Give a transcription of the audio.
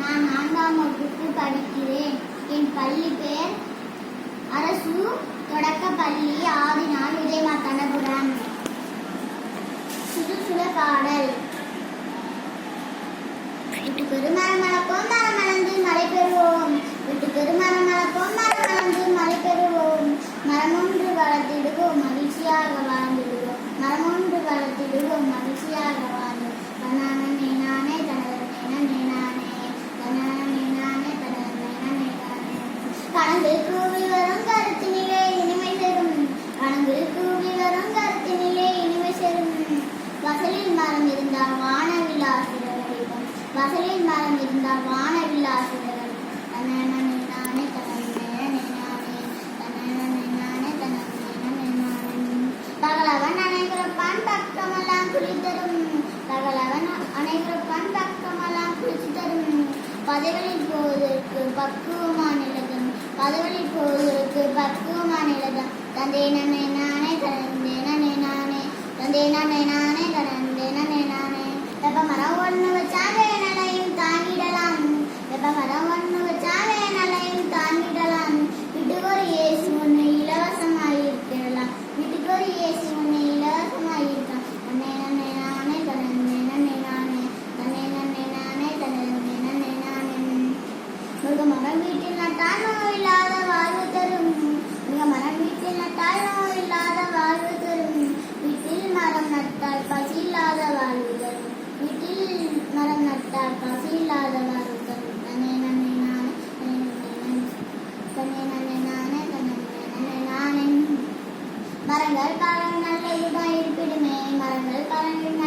நான் 4ஆம் வகுப்பு படிக்கிறேன். என் பள்ளி பெயர் அரசு தொடக்கப்பள்ளி ஆதிநாள் உதயமார்த்தாண்டபுரம். சுற்றுச்சூழ பாடல். வீட்டுக்கொரு மரம் வளர்ப்போம், மரம் வளர்ந்து மழை பெறுவோம். வீட்டுக்கொரு மரம் வளர்ப்போம், மரம் வளர்ந்து மழை பெறுவோம். மரம் ஒன்று வளர்த்திடுவோம், மகிழ்ச்சியாக வாழ்ந்திடுவோம். மரம் ஒன்று வளர்த்திடுவோம், மகிழ்ச்சியாக வாழ்ந்து. தனானே நானே தனதனே நானே தனானே நானே தனதனே நானே. கணங்கு கூவி வரும் கருத்தினிலே இனிமை செரும். கணங்கு கூவி வரும் கருத்தினிலே இனிமை செரும். வசலில் மரம் இருந்தால் வானவிலாசிரர். வசலில் மரம் இருந்தால் வானவிலாசிரர். தனனே நானே தனனே நானே தனனே நானே தனனே நானே. பகலவன் அனைவருப்பான் பக்கமெல்லாம் குளித்தரும். பகலவன் அனைவருப்பான் பக்கமெல்லாம் குளிச்சு தரும். பதவிகளில் போவதற்கு பக்குவமான இலதம். பதவிகளில் போவதற்கு பக்குவமான இலதம். தந்தை நன்னே நானே தனந்தே நன்னே நானே தந்தை நன்னே நானே தனந்தே நன்னே நானே. வெப்ப மரம் ஒன்று வச்சா வேணலையும் தாங்கிடலாம். வெப்ப மரம் ஒன்று வச்சா வேணலையும் தாங்கிடலாம். வீட்டுக்கு ஒரு ஏசி ஒன்று இலவசமாயிருக்கலாம். வீட்டுக்கு ஒரு ஏசி ஒன்று இலவசமாயிருக்கலாம். நன்னே நன்னே நானே தனந்தே நன்னே நானே தன்னே நன்னே நானே தனந்தே நன்னே நானே. முருக மரம் வீட்டில் நட்டால் நோயில்லாத வாழ்வு தரும். முருக மரம் வீட்டில் நட்டால் நோயில்லாத வாழ்வு தரும். வீட்டில் மரம் நட்டால் பசி இல்லாத வாழ்வு தரும். வீட்டில் மரம் நட்டால் பசி இல்லாத வாழ்வு தரும். தன்னே நன்னே நானே தன்னே நன்னே நானே தன்னே நன்னே நானே. மரங்கள் காலங்கள் நல்ல இருப்பிடுமே. மரங்கள் காலங்கள்